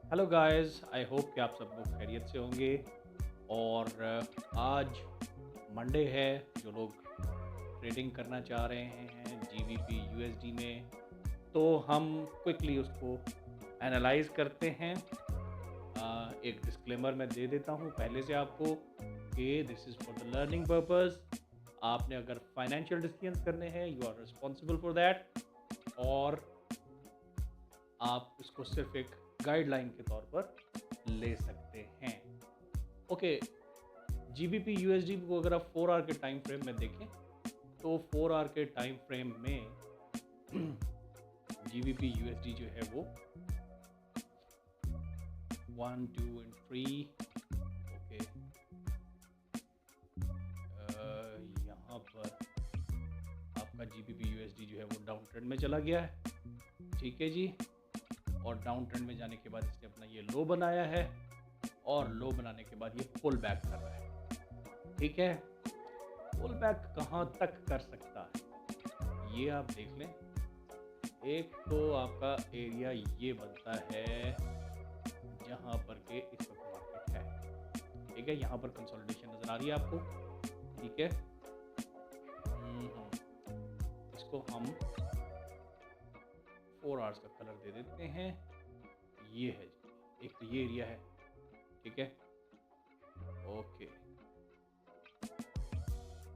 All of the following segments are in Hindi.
हेलो गाइस, आई होप कि आप सब लोग खैरियत से होंगे। और आज मंडे है। जो लोग ट्रेडिंग करना चाह रहे हैं जीबीपी यूएसडी में, तो हम क्विकली उसको एनालाइज करते हैं। एक डिस्क्लेमर मैं दे देता हूँ पहले से आपको कि this is for the learning purpose. आपने अगर फाइनेंशियल डिसीजंस करने हैं, you are responsible for that. और आप इसको सिर्फ एक गाइडलाइन के तौर पर ले सकते हैं। ओके, जीबीपी यूएसडी को अगर आप 4 आवर के टाइम फ्रेम में देखें, तो 4 आवर के टाइम फ्रेम में जीबीपी यूएसडी जो है वो 1 2 एंड 3। ओके, यहाँ पर आपका जीबीपी यूएसडी जो है वो डाउन ट्रेंड में चला गया है। ठीक है जी। और डाउन ट्रेंड में जाने के बाद इसने अपना ये लो बनाया है, और लो बनाने के बाद ये पुल बैक कर रहा है। ठीक है, पुल बैक कहाँ तक कर सकता है ये आप देख लें। एक तो आपका एरिया ये बनता है जहाँ पर के इस वक्त मार्केट है। ठीक है, यहाँ पर कंसोलिडेशन नज़र आ रही है आपको। ठीक है, इसको हम 4 आवर्स का कलर दे देते हैं। ये है जी, एक तो ये एरिया है। ठीक है, ओके,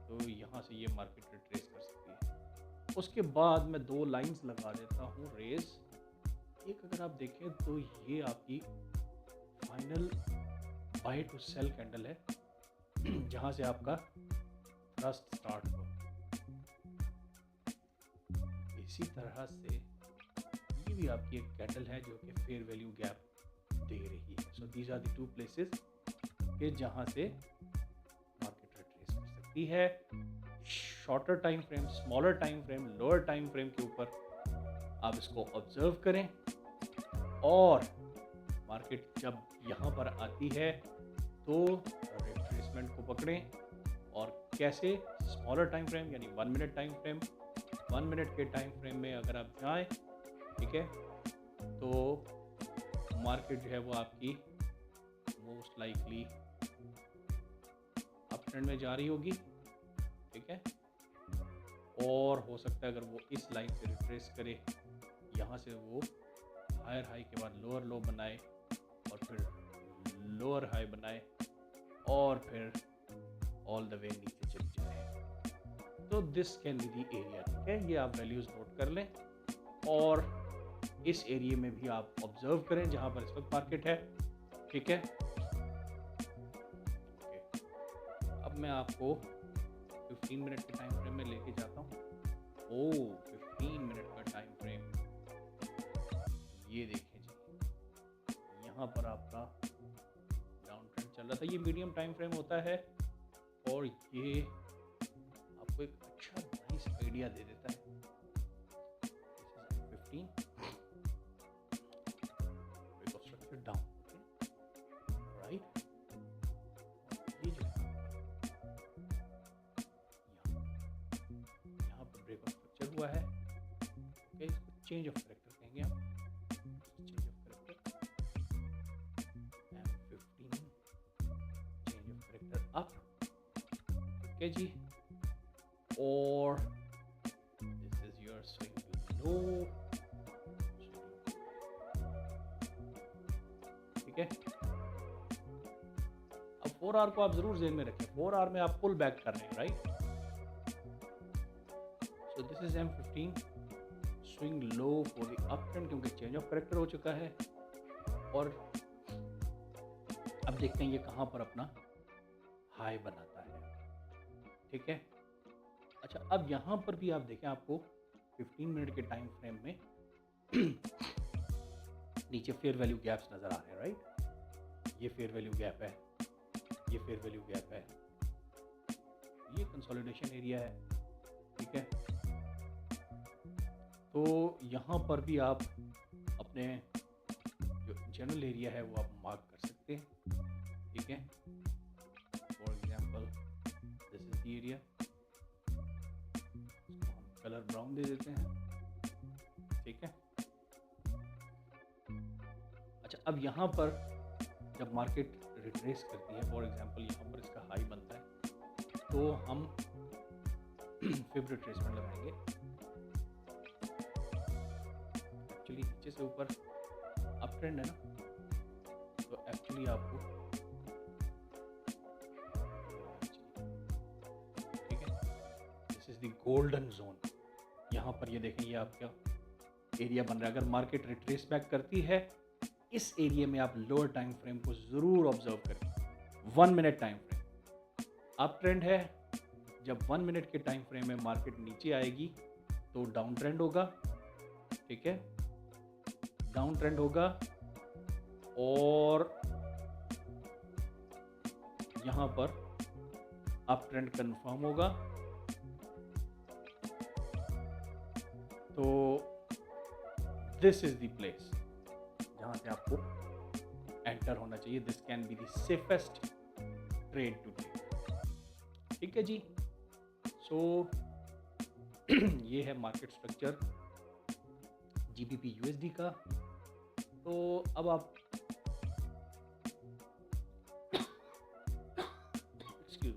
तो यहाँ से ये मार्केट रिट्रेस कर सकती है। उसके बाद मैं 2 लाइंस लगा देता हूँ रेज। एक अगर आप देखें तो ये आपकी final buy to sell candle है जहाँ से आपका थ्रस्ट स्टार्ट हो। इसी तरह से ये भी आपकी एक कैंडल है जो कि फेयर वैल्यू गैप दे रही है। So these are the 2 places के जहाँ से मार्केट रिट्रेस कर सकती है। Shorter time frame, smaller time frame, lower time frame के ऊपर आप इसको ऑब्जर्व करें, और मार्केट जब यहाँ पर आती है तो रिट्रेसमेंट को पकड़ें। और कैसे? स्मॉलर टाइम फ्रेम यानी 1 मिनट टाइम फ्रेम। 1 मिनट के टाइम फ्रेम में अगर आप जाएं, ठीक है, तो मार्केट जो है वो आपकी मोस्ट लाइकली अप ट्रेंड में जा रही होगी। ठीक है, और हो सकता है अगर वो इस लाइन से रिट्रेस करे, यहाँ से वो हायर हाई के बाद लोअर लो बनाए, और फिर लोअर हाई बनाए, और फिर ऑल द वे नीचे चली जाए। तो this can be the area. ठीक है, ये आप वैल्यूज नोट कर लें, और इस एरिया में भी आप ऑब्जर्व करें जहां पर इस वक्त मार्केट है। ठीक है, ओके, अब मैं आपको 15 मिनट के टाइम फ्रेम में लेके जाता हूँ। ओ, 15 मिनट का टाइम फ्रेम, ये देखें जी, यहाँ पर आपका डाउन ट्रेंड चल रहा था। ये मीडियम टाइम फ्रेम होता है, और ये आपको एक अच्छा नाइस आइडिया दे देता है। 15 break of structure down, right. ये जो है यहाँ पर ब्रेक ऑफ स्ट्रक्चर हुआ है। ओके, इसको चेंज ऑफ करेक्टर कहेंगे हम। Change of character, M15 change of character up. Okay जी, और this is your swing low. ठीक है, अब 4 आवर को आप जरूर जेन में रखें। 4 आवर में आप पुल बैक कर रहे हैं, right. So this is M15 swing low for the up trend, क्योंकि चेंज ऑफ करेक्टर हो चुका है। और अब देखते हैं ये कहाँ पर अपना हाई बनाता है। ठीक है, अच्छा, अब यहाँ पर भी आप देखें, आपको 15 मिनट के टाइम फ्रेम में नीचे फेयर वैल्यू गैप्स नज़र आ रहे हैं, राइट। ये फेयर वैल्यू गैप है, ये फेयर वैल्यू गैप है, ये कंसोलिडेशन एरिया है। ठीक है, तो यहाँ पर भी आप अपने जो जनरल एरिया है वो आप मार्क कर सकते हैं। ठीक है, for example this is the area, इसको हम कलर ब्राउन दे देते हैं। ठीक है, अच्छा, अब यहाँ पर जब मार्केट रिट्रेस करती है, फॉर एग्जांपल यहाँ पर इसका हाई बनता है, तो हम फिब रिट्रेसमेंट लगाएंगे। एक्चुअली नीचे से ऊपर अप ट्रेंड है ना, तो एक्चुअली आपको ठीक है, this is the golden zone. यहाँ पर ये देखें, ये आपका एरिया बन रहा है। अगर मार्केट रिट्रेस बैक करती है, इस एरिया में आप लोअर टाइम फ्रेम को ज़रूर ऑब्जर्व करें। 1 minute time frame up trend है, जब 1 मिनट के टाइम फ्रेम में मार्केट नीचे आएगी तो डाउन ट्रेंड होगा, ठीक है, डाउन ट्रेंड होगा। और यहाँ पर अप ट्रेंड कंफर्म होगा। तो दिस इज द प्लेस जहाँ से आपको एंटर होना चाहिए। This can be the safest trade today, ठीक है जी। सो ये है मार्केट स्ट्रक्चर जीबीपी यूएसडी का। तो अब आप एक्सक्यूज मी,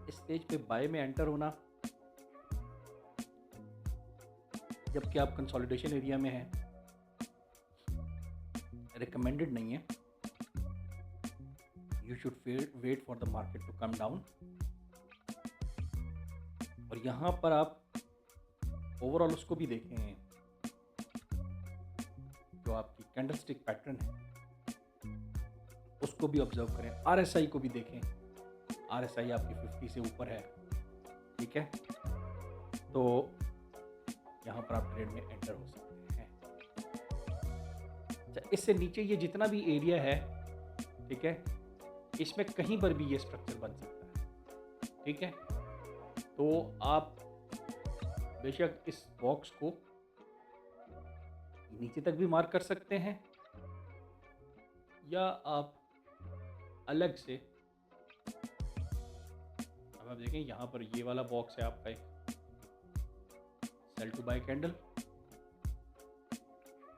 इस स्टेज पे बाय में एंटर होना, जबकि आप कंसोलिडेशन एरिया में हैं, रिकमेंडेड नहीं है। You should wait for the market to come down. और यहाँ पर आप ओवरऑल उसको भी देखें, जो आपकी कैंडलस्टिक पैटर्न है उसको भी ऑब्जर्व करें। आरएसआई को भी देखें, आरएसआई आपकी 50 से ऊपर है, ठीक है। तो यहाँ पर आप ट्रेड में एंटर हो सकते हैं। अच्छा, इससे नीचे ये जितना भी एरिया है, ठीक है, इसमें कहीं पर भी ये स्ट्रक्चर बन सकता है, ठीक है। तो आप बेशक इस बॉक्स को नीचे तक भी मार्क कर सकते हैं, या आप अलग से, अब आप देखें यहाँ पर ये वाला बॉक्स है आपका एक सेल टू बाय कैंडल,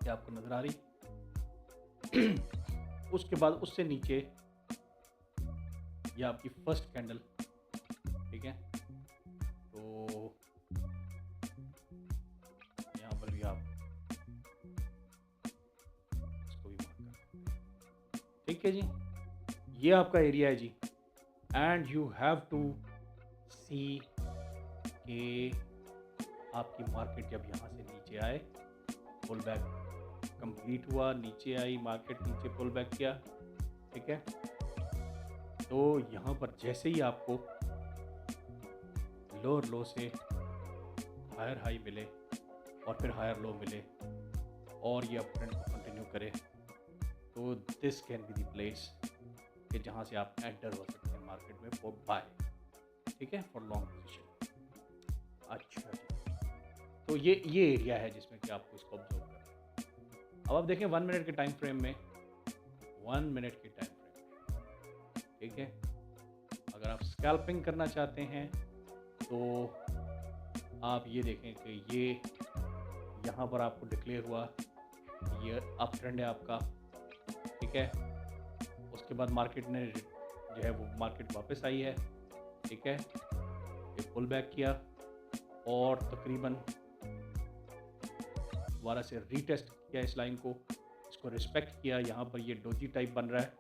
क्या आपको नजर आ रही? उसके बाद उससे नीचे ये आपकी फर्स्ट कैंडल, ठीक है। तो यहाँ पर भी आप इसको भी मार्क कर, ठीक है जी। ये आपका एरिया है जी, एंड यू हैव टू सी के आपकी मार्केट जब यहाँ से नीचे आए, पुल बैक कंप्लीट हुआ, नीचे आई मार्केट, नीचे पुल बैक किया, ठीक है। तो यहाँ पर जैसे ही आपको लोअर लो से हायर हाई मिले और फिर हायर लो मिले और ये अप ट्रेंड को कंटिन्यू करे, तो this can be the place कि जहाँ से आप एंटर हो सकते हैं मार्केट में फॉर बाय, ठीक है, फॉर लॉन्ग पोजीशन। अच्छा, तो ये एरिया है जिसमें कि आपको इसको ऑब्जर्व करना है। अब आप देखें 1 मिनट के टाइम फ्रेम में, 1 मिनट के टाइम फ्रेम, ठीक है। अगर आप स्कैल्पिंग करना चाहते हैं तो आप ये देखें कि ये यहाँ पर आपको डिक्लेयर हुआ, ये अप ट्रेंड है आपका, ठीक है। उसके बाद मार्केट ने जो है वो मार्केट वापस आई है, ठीक है, ये पुल बैक किया और तकरीबन दोबारा से रीटेस्ट किया इस लाइन को, इसको रिस्पेक्ट किया। यहाँ पर ये डोजी टाइप बन रहा है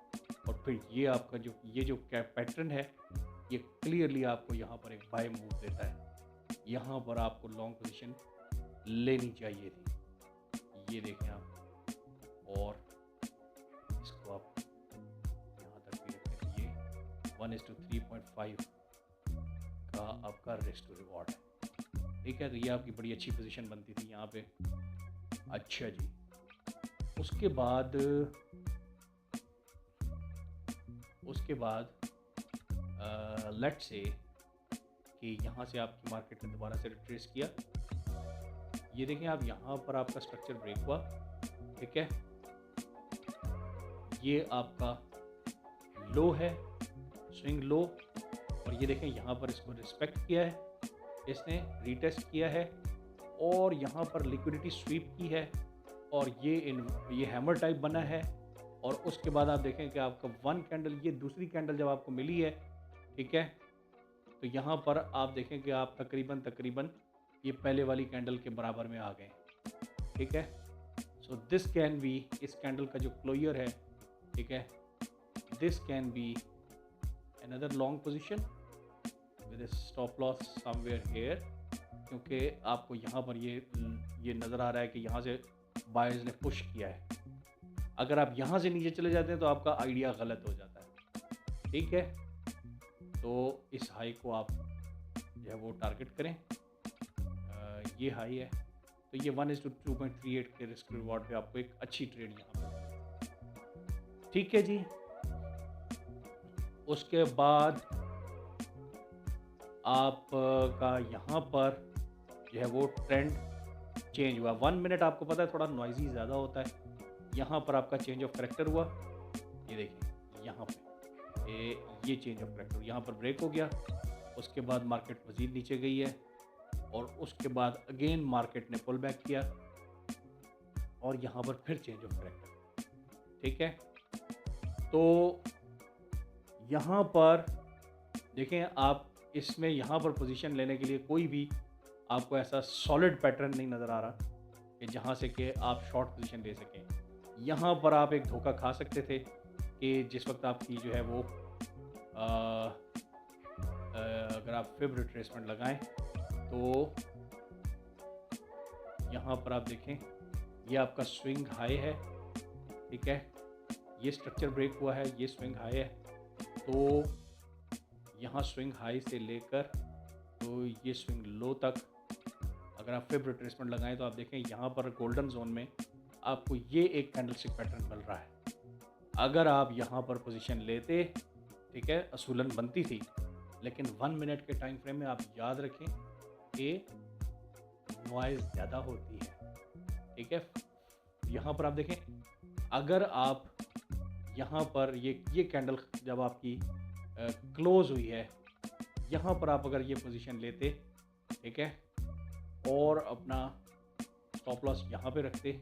और फिर ये आपका जो पैटर्न है, ये क्लियरली आपको यहाँ पर एक बाय मूव देता है। यहाँ पर आपको लॉन्ग पोजीशन लेनी चाहिए थी, ये देखें आप, और इसको आप यहाँ तक भी रखें। तो ये 1:3.5 का आपका रिस्क टू रिवॉर्ड है, ठीक है। तो ये आपकी बड़ी अच्छी पोजीशन बनती थी यहाँ पे। अच्छा जी, उसके बाद लेट्स से कि यहाँ से आपकी मार्केट ने दोबारा से रिट्रेस किया। ये देखें आप, यहाँ पर आपका स्ट्रक्चर ब्रेक हुआ, ठीक है। ये आपका लो है, स्विंग लो, और ये देखें यहाँ पर इसको रिस्पेक्ट किया है, इसने रीटेस्ट किया है और यहाँ पर लिक्विडिटी स्वीप की है, और ये हैमर टाइप बना है। और उसके बाद आप देखें कि आपका वन कैंडल, ये दूसरी कैंडल जब आपको मिली है, ठीक है, तो यहाँ पर आप देखें कि आप तकरीबन तकरीबन ये पहले वाली कैंडल के बराबर में आ गए, ठीक है। सो दिस कैन बी, इस कैंडल का जो क्लोजर है, ठीक है, this can be another long position with stop loss somewhere here, क्योंकि आपको यहाँ पर ये नज़र आ रहा है कि यहाँ से बायर्स ने पुश किया है। अगर आप यहाँ से नीचे चले जाते हैं तो आपका आइडिया गलत हो जाता है, ठीक है। तो इस हाई को आप जो है वो टारगेट करें। ये हाई है, तो ये 1:2.38 के रिस्क रिवॉर्ड पे आपको एक अच्छी ट्रेड यहाँ पर, ठीक है जी। उसके बाद आपका यहाँ पर जो है वो ट्रेंड चेंज हुआ। 1 मिनट आपको पता है थोड़ा नॉइजी ज़्यादा होता है। यहाँ पर आपका चेंज ऑफ करेक्टर हुआ, ये देखिए यहाँ पे ये चेंज ऑफ करेक्टर यहाँ पर ब्रेक हो गया। उसके बाद मार्केट मज़ीद नीचे गई है और उसके बाद अगेन मार्केट ने पुल बैक किया और यहाँ पर फिर चेंज ऑफ करेक्टर, ठीक है। तो यहाँ पर देखें आप, इसमें यहाँ पर पोजीशन लेने के लिए कोई भी आपको ऐसा सॉलिड पैटर्न नहीं नज़र आ रहा कि जहाँ से कि आप शॉर्ट पोजीशन ले सकें। यहाँ पर आप एक धोखा खा सकते थे कि जिस वक्त आपकी जो है वो अगर आप फिब रिट्रेसमेंट लगाएं तो यहाँ पर आप देखें ये आपका स्विंग हाई है, ठीक है, ये स्ट्रक्चर ब्रेक हुआ है, ये स्विंग हाई है। तो यहाँ स्विंग हाई से लेकर तो ये स्विंग लो तक अगर आप फिब रिट्रेसमेंट लगाएं तो आप देखें यहाँ पर गोल्डन जोन में आपको ये एक कैंडलस्टिक पैटर्न मिल रहा है। अगर आप यहाँ पर पोजीशन लेते, ठीक है, असूलन बनती थी, लेकिन 1 मिनट के टाइम फ्रेम में आप याद रखें कि नॉइज़ ज़्यादा होती है, ठीक है। यहाँ पर आप देखें अगर आप यहाँ पर ये कैंडल जब आपकी क्लोज हुई है, यहाँ पर आप अगर ये पोजीशन लेते, ठीक है, और अपना स्टॉप लॉस यहाँ पे रखते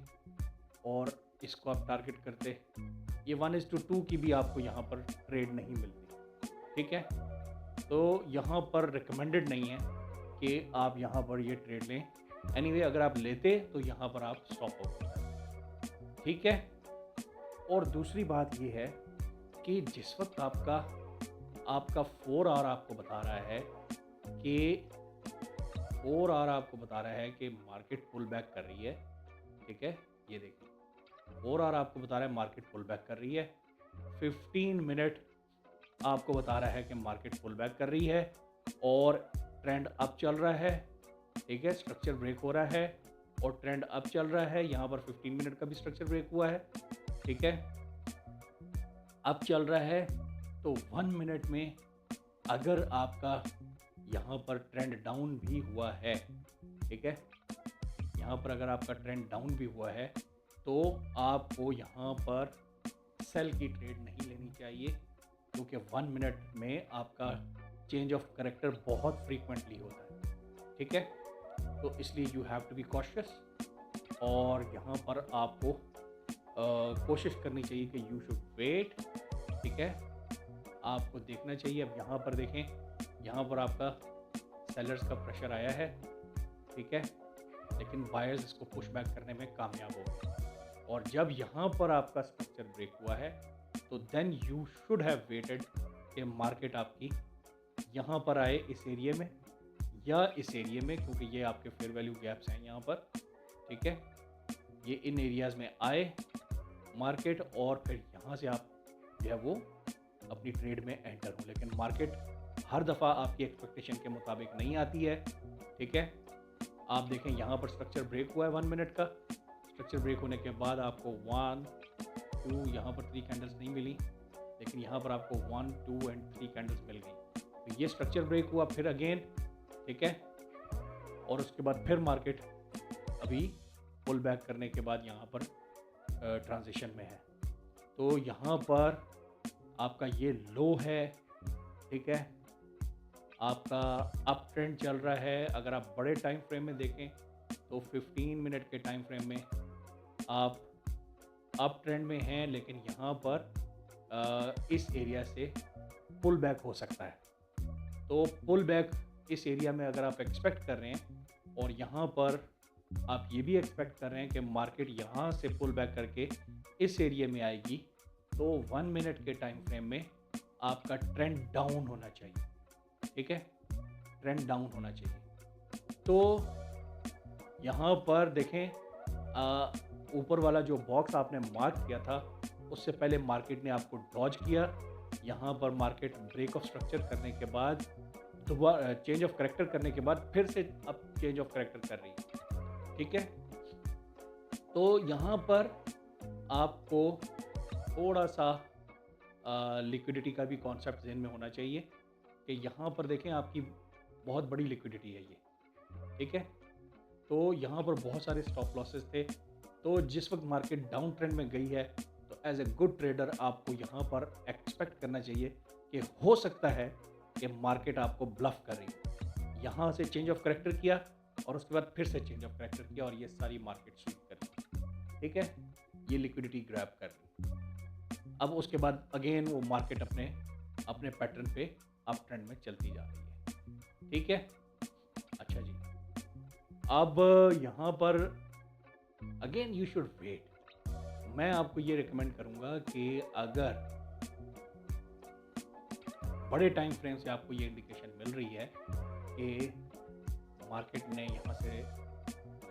और इसको आप टारगेट करते, ये 1:2 की भी आपको यहाँ पर ट्रेड नहीं मिलती, ठीक है। तो यहाँ पर रिकमेंडेड नहीं है कि आप यहाँ पर ये ट्रेड लें। एनीवे अगर आप लेते तो यहाँ पर आप स्टॉप हो जाते, ठीक है। और दूसरी बात ये है कि जिस वक्त आपका 4 आवर आपको बता रहा है कि 4 आवर आपको बता रहा है कि मार्केट पुल बैक कर रही है, ठीक है, ये देखिए 4 आवर आपको बता रहा है मार्केट पुल बैक कर रही है। 15 मिनट आपको बता रहा है कि मार्केट पुल बैक कर रही है और ट्रेंड अप चल रहा है, ठीक है, स्ट्रक्चर ब्रेक हो रहा है और ट्रेंड अप चल रहा है। यहाँ पर 15 मिनट का भी स्ट्रक्चर ब्रेक हुआ है, ठीक है, अप चल रहा है। तो 1 मिनट में अगर आपका यहाँ पर ट्रेंड डाउन भी हुआ है, ठीक है, यहाँ पर अगर आपका ट्रेंड डाउन भी हुआ है तो आपको यहाँ पर सेल की ट्रेड नहीं लेनी चाहिए, क्योंकि 1 मिनट में आपका चेंज ऑफ करेक्टर बहुत फ्रीक्वेंटली होता है, ठीक है। तो इसलिए you have to be cautious और यहाँ पर आपको कोशिश करनी चाहिए कि यू शुड वेट, ठीक है। आपको देखना चाहिए, अब यहाँ पर देखें, यहाँ पर आपका सेलर्स का प्रेशर आया है, ठीक है, लेकिन बायर्स इसको पुश बैक करने में कामयाब हो गए। और जब यहाँ पर आपका स्ट्रक्चर ब्रेक हुआ है तो then you should have waited कि मार्केट आपकी यहाँ पर आए इस एरिया में या इस एरिया में, क्योंकि ये आपके फेयर वैल्यू गैप्स हैं यहाँ पर, ठीक है, ये इन एरियाज़ में आए मार्केट और फिर यहाँ से आप जो है वो अपनी ट्रेड में एंटर हो। लेकिन मार्केट हर दफ़ा आपकी एक्सपेक्टेशन के मुताबिक नहीं आती है, ठीक है। आप देखें यहाँ पर स्ट्रक्चर ब्रेक हुआ है 1 मिनट का, स्ट्रक्चर ब्रेक होने के बाद आपको 1, 2 यहाँ पर 3 कैंडल्स नहीं मिली, लेकिन यहाँ पर आपको 1, 2 एंड 3 कैंडल्स मिल गई। तो ये स्ट्रक्चर ब्रेक हुआ फिर अगेन, ठीक है, और उसके बाद फिर मार्केट अभी पुल बैक करने के बाद यहाँ पर ट्रांजिशन में है। तो यहाँ पर आपका ये लो है, ठीक है, आपका अप ट्रेंड चल रहा है। अगर आप बड़े टाइम फ्रेम में देखें तो 15 मिनट के टाइम फ्रेम में आप अप ट्रेंड में हैं, लेकिन यहाँ पर इस एरिया से पुल बैक हो सकता है। तो पुल बैक इस एरिया में अगर आप एक्सपेक्ट कर रहे हैं और यहाँ पर आप ये भी एक्सपेक्ट कर रहे हैं कि मार्केट यहाँ से पुल बैक करके इस एरिया में आएगी, तो 1 मिनट के टाइम फ्रेम में आपका ट्रेंड डाउन होना चाहिए। ठीक है, ट्रेंड डाउन होना चाहिए। तो यहाँ पर देखें, ऊपर वाला जो बॉक्स आपने मार्क किया था उससे पहले मार्केट ने आपको डॉज किया। यहाँ पर मार्केट ब्रेक ऑफ स्ट्रक्चर करने के बाद दोबारा चेंज ऑफ करेक्टर करने के बाद फिर से अब चेंज ऑफ करेक्टर कर रही है। ठीक है, तो यहाँ पर आपको थोड़ा सा लिक्विडिटी का भी कॉन्सेप्ट ज़हन में होना चाहिए कि यहाँ पर देखें आपकी बहुत बड़ी लिक्विडिटी है ये। ठीक है, तो यहाँ पर बहुत सारे स्टॉप लॉसेस थे। तो जिस वक्त मार्केट डाउन ट्रेंड में गई है तो एज ए गुड ट्रेडर आपको यहाँ पर एक्सपेक्ट करना चाहिए कि हो सकता है कि मार्केट आपको ब्लफ कर रही है। यहाँ से चेंज ऑफ करेक्टर किया और उसके बाद फिर से चेंज ऑफ करेक्टर किया और ये सारी मार्केट स्वीप कर रही। ठीक है, ये लिक्विडिटी ग्रैब कर रही। अब उसके बाद अगेन वो मार्केट अपने पैटर्न पे अप ट्रेंड में चलती जा रही है। ठीक है, अच्छा जी, अब यहाँ पर अगेन यू शुड वेट। मैं आपको ये रिकमेंड करूँगा कि अगर बड़े टाइम फ्रेम से आपको ये इंडिकेशन मिल रही है कि मार्केट ने यहाँ से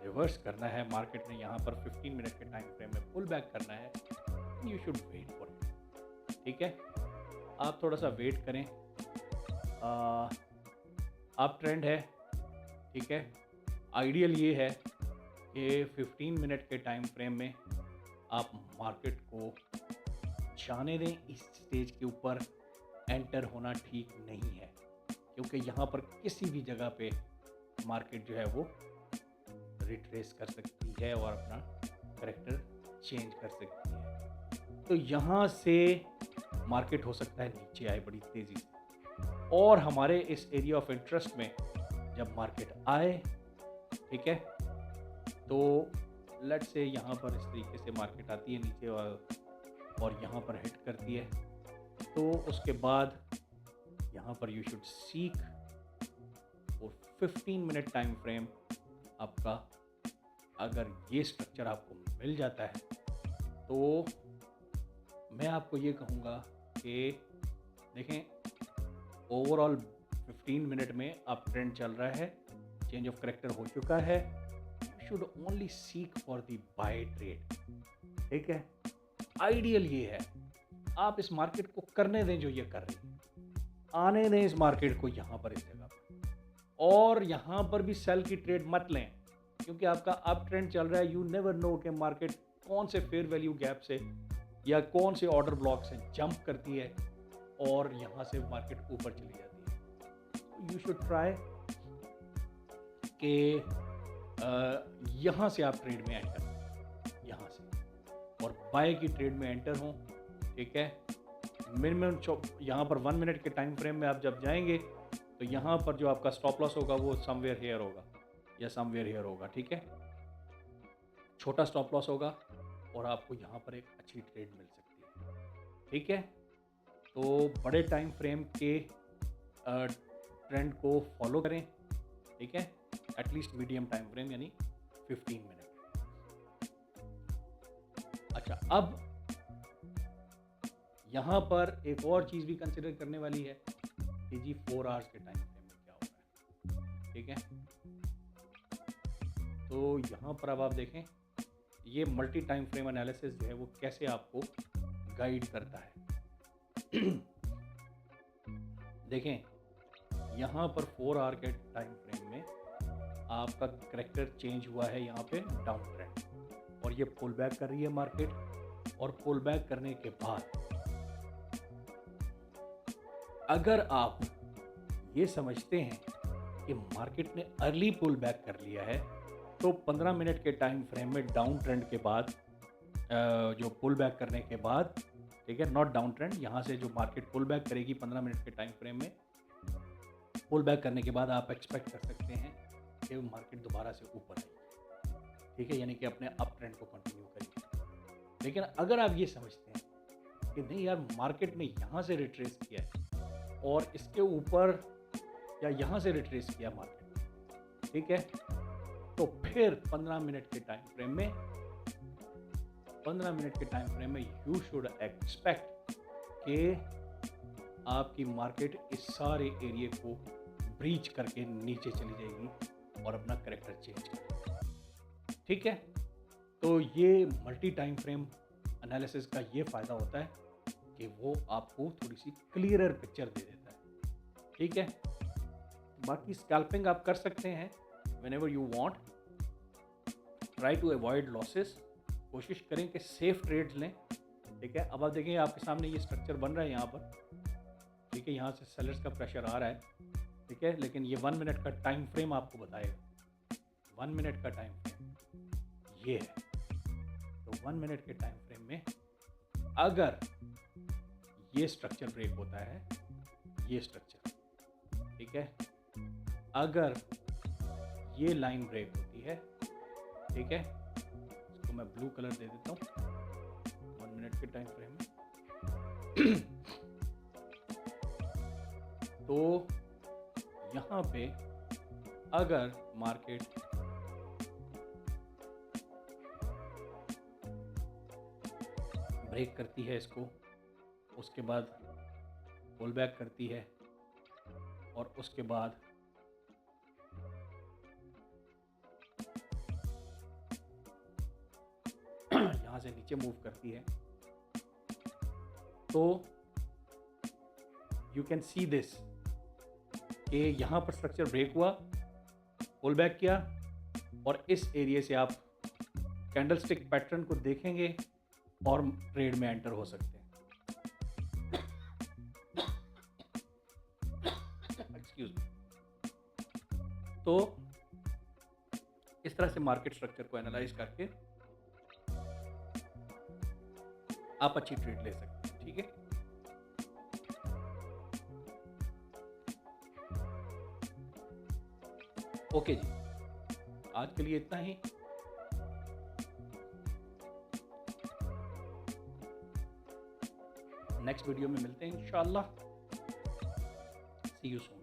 रिवर्स करना है, मार्केट ने यहाँ पर 15 मिनट के टाइम फ्रेम में पुल बैक करना है, you should wait for it. ठीक है, आप थोड़ा सा वेट करें। अप ट्रेंड है। ठीक है, आइडियल ये है कि 15 मिनट के टाइम फ्रेम में आप मार्केट को जाने दें। इस स्टेज के ऊपर एंटर होना ठीक नहीं है, क्योंकि यहाँ पर किसी भी जगह पे मार्केट जो है वो रिट्रेस कर सकती है और अपना करेक्टर चेंज कर सकती है। तो यहाँ से मार्केट हो सकता है नीचे आए बड़ी तेज़ी से, और हमारे इस एरिया ऑफ इंटरेस्ट में जब मार्केट आए, ठीक है, तो लेट्स से यहाँ पर इस तरीके से मार्केट आती है नीचे और यहाँ पर हिट करती है, तो उसके बाद यहाँ पर यू शुड सीक और 15 मिनट टाइम फ्रेम आपका, अगर ये स्ट्रक्चर आपको मिल जाता है तो मैं आपको ये कहूँगा कि देखें, ओवरऑल 15 मिनट में अप ट्रेंड चल रहा है, चेंज ऑफ करेक्टर हो चुका है, you should only seek for the buy trade. ठीक है, आइडियल ये है, आप इस मार्केट को करने दें जो ये कर रही है, आने दें इस मार्केट को यहाँ पर, इस जगह पर, और यहाँ पर भी सेल की ट्रेड मत लें, क्योंकि आपका अप ट्रेंड चल रहा है। यू नेवर नो कि मार्केट कौन से फेयर वैल्यू गैप से या कौन से ऑर्डर ब्लॉक से जंप करती है और यहाँ से मार्केट ऊपर चली जाती है। यू शुड ट्राई कि यहाँ से आप ट्रेड में एंटर हो, यहाँ से, और बाय की ट्रेड में एंटर हों। ठीक है, मिनिमम यहाँ पर 1 मिनट के टाइम फ्रेम में आप जब जाएंगे तो यहाँ पर जो आपका स्टॉप लॉस होगा वो समवेयर हेयर होगा या समवेयर हेयर होगा। ठीक है, छोटा स्टॉप लॉस होगा और आपको यहाँ पर एक अच्छी ट्रेड मिल सकती है। ठीक है, तो बड़े टाइम फ्रेम के ट्रेंड को फॉलो करें। ठीक है, एटलीस्ट मीडियम टाइम फ्रेम यानी 15 मिनट। अच्छा, अब यहाँ पर एक और चीज़ भी कंसिडर करने वाली है कि जी 4 आवर्स के टाइम फ्रेम में क्या हो रहा है। ठीक है, तो यहाँ पर अब आप देखें, ये मल्टी टाइम फ्रेम एनालिसिस जो है वो कैसे आपको गाइड करता है। देखें, यहाँ पर 4 आवर के टाइम फ्रेम में आपका करेक्टर चेंज हुआ है यहाँ पे डाउन ट्रेंड, और ये पुल बैक कर रही है मार्केट, और पुल बैक करने के बाद अगर आप ये समझते हैं कि मार्केट ने अर्ली पुल बैक कर लिया है, तो 15 मिनट के टाइम फ्रेम में डाउन ट्रेंड के बाद जो पुल बैक करने के बाद, ठीक है, नॉट डाउन ट्रेंड, यहाँ से जो मार्केट पुल बैक करेगी 15 मिनट के टाइम फ्रेम में पुल बैक करने के बाद आप एक्सपेक्ट कर सकते हैं कि मार्केट दोबारा से ऊपर आएगी। ठीक है, यानी कि अपने अप ट्रेंड को कंटिन्यू करिए। लेकिन अगर आप ये समझते हैं कि नहीं यार, मार्केट ने यहाँ से रिट्रेस किया है और इसके ऊपर या यहाँ से रिट्रेस किया मार्केट, ठीक है, तो फिर 15 मिनट के टाइम फ्रेम में 15 मिनट के टाइम फ्रेम में यू शुड एक्सपेक्ट कि आपकी मार्केट इस सारे एरिया को ब्रीच करके नीचे चली जाएगी और अपना करेक्टर चेंज करेगी। ठीक है, तो ये मल्टी टाइम फ्रेम एनालिसिस का ये फ़ायदा होता है कि वो आपको थोड़ी सी क्लियरर पिक्चर दे देता है। ठीक है, बाकी स्कैल्पिंग आप कर सकते हैं whenever you want. Try to avoid losses, कोशिश करें कि सेफ ट्रेड्स लें। ठीक है, अब आप देखें आपके सामने ये स्ट्रक्चर बन रहा है यहाँ पर, ठीक है, यहाँ से सेलर्स का प्रेशर आ रहा है, ठीक है, लेकिन ये 1 मिनट का टाइम फ्रेम आपको बताएगा। 1 मिनट का टाइम फ्रेम ये है, तो 1 मिनट के टाइम फ्रेम में अगर ये स्ट्रक्चर ब्रेक होता है, ये स्ट्रक्चर, ठीक है, अगर ये लाइन ब्रेक होती है, ठीक है, इसको मैं ब्लू कलर दे देता हूँ 1 मिनट के टाइम फ्रेम में तो यहाँ पे अगर मार्केट ब्रेक करती है इसको, उसके बाद पुल बैक करती है और उसके बाद यहाँ से नीचे मूव करती है, तो यू कैन सी दिस कि यहाँ पर स्ट्रक्चर ब्रेक हुआ, पुल बैक किया और इस एरिया से आप कैंडलस्टिक पैटर्न को देखेंगे और ट्रेड में एंटर हो सकते हैं। Excuse me. तो इस तरह से मार्केट स्ट्रक्चर को एनालाइज करके आप अच्छी ट्रेड ले सकते हैं। ठीक है, ओके जी, आज के लिए इतना ही। नेक्स्ट वीडियो में मिलते हैं इंशाल्लाह। सी यू सून।